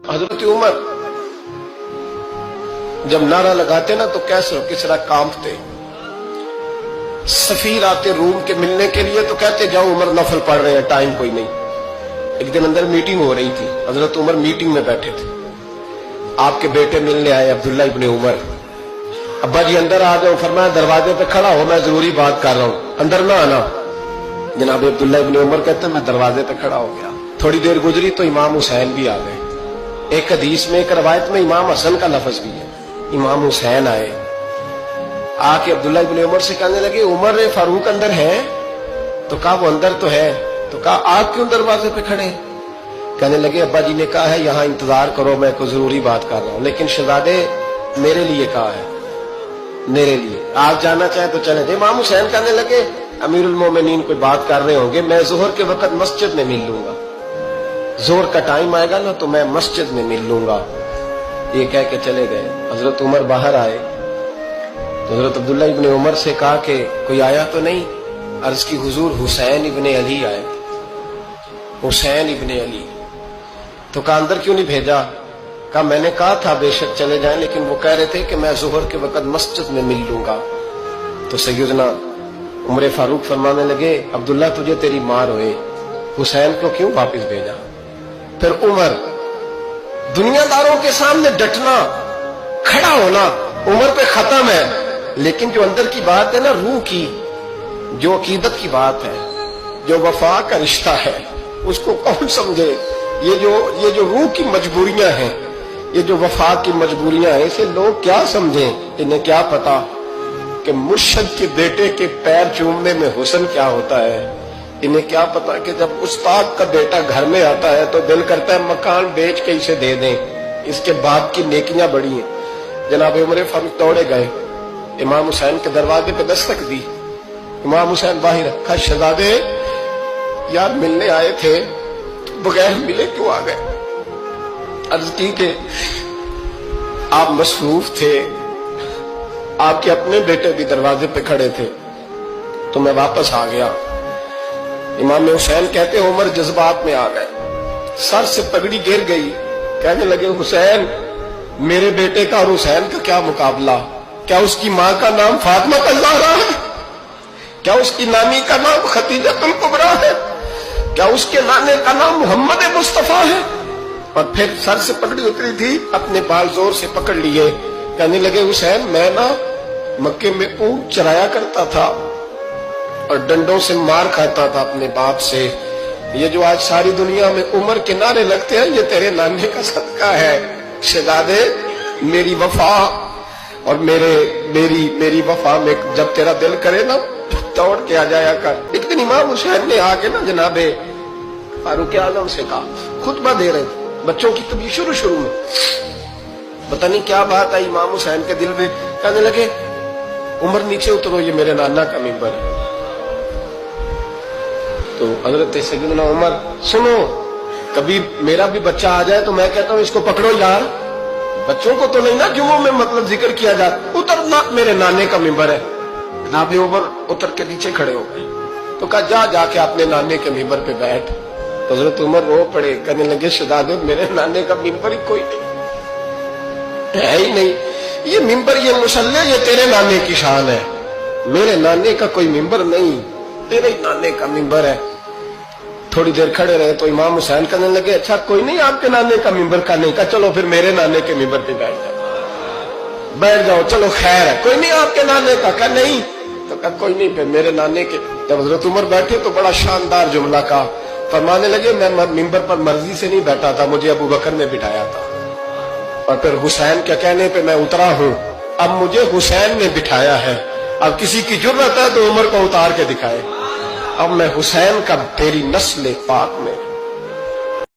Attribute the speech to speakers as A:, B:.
A: حضرت عمر جب نعرہ لگاتے نا تو کیسر کسرا کانپتے. سفیر آتے روم کے ملنے کے لیے تو کہتے جاؤ عمر نفل پڑھ رہے ہیں ٹائم کوئی نہیں. ایک دن اندر میٹنگ ہو رہی تھی, حضرت عمر میٹنگ میں بیٹھے تھے. آپ کے بیٹے ملنے آئے عبداللہ ابن عمر. ابا جی اندر آ جاؤ. فرمایا دروازے پہ کھڑا ہو, میں ضروری بات کر رہا ہوں, اندر نہ آنا. جناب عبداللہ ابن عمر کہتے ہیں میں دروازے پہ کھڑا ہو گیا. تھوڑی دیر گزری تو امام حسین بھی آ گئے. ایک حدیث میں ایک روایت میں امام حسن کا لفظ بھی ہے. امام حسین آئے, آ کے عبداللہ ابن عمر سے کہنے لگے عمر فاروق اندر ہے؟ تو کہا وہ اندر تو ہے. تو کہا آپ کیوں دروازے پہ کھڑے؟ کہنے لگے ابا جی نے کہا ہے یہاں انتظار کرو, میں کوئی ضروری بات کر رہا ہوں, لیکن شہزادے میرے لیے کہا ہے, میرے لیے آپ جانا چاہیں تو چلے جائیں. امام حسین کہنے لگے امیر المومنین کوئی بات کر رہے ہوں گے, میں ظہر کے وقت مسجد میں مل لوں گا, ظہر کا ٹائم آئے گا نا تو میں مسجد میں مل لوں گا. یہ کہہ کے چلے گئے. حضرت عمر باہر آئے تو حضرت عبداللہ ابن عمر سے کہا کہ کوئی آیا تو نہیں؟ عرض کی حضور حسین ابن علی آئے. حسین ابن علی. تو کہا اندر کیوں نہیں بھیجا؟ کہا میں نے کہا تھا بے شک چلے جائیں, لیکن وہ کہہ رہے تھے کہ میں ظہر کے وقت مسجد میں مل لوں گا. تو سیدنا عمر فاروق فرمانے لگے عبداللہ تجھے تیری مار ہوئے, حسین کو کیوں واپس بھیجا؟ پھر عمر دنیا داروں کے سامنے ڈٹنا, کھڑا ہونا عمر پہ ختم ہے, لیکن جو اندر کی بات ہے نا, روح کی, جو عقیدت کی بات ہے, جو وفا کا رشتہ ہے, اس کو کون سمجھے؟ یہ جو روح کی مجبوریاں ہیں, یہ جو وفا کی مجبوریاں ہیں, اسے لوگ کیا سمجھیں؟ انہیں کیا پتا کہ مرشد کے بیٹے کے پیر چومنے میں حسن کیا ہوتا ہے. انہیں کیا پتا کہ جب استاد کا بیٹا گھر میں آتا ہے تو دل کرتا ہے مکان بیچ کے اسے دے دیں, اس کے باپ کی نیکیاں بڑی ہیں. جناب عمر فاروق دوڑے گئے, امام حسین کے دروازے پہ دستک دی. امام حسین باہر رکھا, شہزادے یار ملنے آئے تھے, بغیر ملے کیوں آ گئے؟ عرض کی کہ آپ مصروف تھے, آپ کے اپنے بیٹے بھی دروازے پہ کھڑے تھے, تو میں واپس آ گیا. امام حسین کہتے عمر جذبات میں آ گئے, سر سے پگڑی گر گئی, کہنے لگے حسین میرے بیٹے کا اور حسین کا کیا مقابلہ؟ کیا اس کی ماں کا نام فاطمہ الزہرا ہے؟ کیا اس کی نانی کا نام خدیجہ الکبریٰ ہے؟ کیا اس کے نانے کا نام محمد مصطفیٰ ہے؟ اور پھر سر سے پگڑی اتری تھی, اپنے بال زور سے پکڑ لیے, کہنے لگے حسین میں نا مکے میں اونٹ چرایا کرتا تھا اور ڈنڈوں سے مار کھاتا تھا اپنے باپ سے. یہ جو آج ساری دنیا میں عمر کے نعرے لگتے ہیں, یہ تیرے نانے کا صدقہ ہے. شہزادے میری وفا اور میری وفا میں جب تیرا دل کرے نا دوڑ کے آ جایا کر. ایک دن امام حسین نے آ کے نا جناب فاروق اعظم سے کہا, خطبہ دے رہے تھے بچوں کی طبیعت شروع میں, پتہ نہیں کیا بات آئی امام حسین کے دل میں, کہنے لگے عمر نیچے اترو, یہ میرے نانا کا ممبر ہے. تو حضرت سیدنا عمر سنو, کبھی میرا بھی بچہ آ جائے تو میں کہتا ہوں اس کو پکڑو یار, بچوں کو تو نہیں نا جمعوں میں مطلب ذکر کیا جاتا, اترنا میرے نانے کا ممبر ہے. جناب عمر اتر کے نیچے کھڑے ہو گئے. تو کہا جا کے اپنے نانے کے ممبر پہ بیٹھ. تو حضرت عمر رو پڑے, کہنے لگے شہزادے میرے نانے کا ممبر ہی کوئی نہیں ہے ہی نہیں, یہ ممبر یہ مصلی یہ تیرے نانے کی شان ہے, میرے نانے کا کوئی ممبر نہیں, تیرے نانے کا ممبر ہے. تھوڑی دیر کھڑے رہے تو امام حسین کہنے لگے اچھا کوئی نہیں آپ کے نانے کا ممبر کا نہیں, کہا چلو پھر میرے نانے کے ممبر پہ بیٹھ جاؤ, چلو خیر ہے, کوئی نہیں آپ کے نانے کا, کہا نہیں, تو کہا کوئی نہیں پھر میرے نانے کے. جب حضرت عمر بیٹھے تو بڑا شاندار جملہ کہا, فرمانے لگے میں ممبر پر مرضی سے نہیں بیٹھا تھا, مجھے ابو بکر نے بٹھایا تھا, اور پھر حسین کے کہنے پہ میں اترا ہوں, اب مجھے حسین نے بٹھایا ہے. اب کسی کی جرأت ہے تو عمر کو اتار کے دکھائے, اب میں حسین کا تیری نسل پاک میں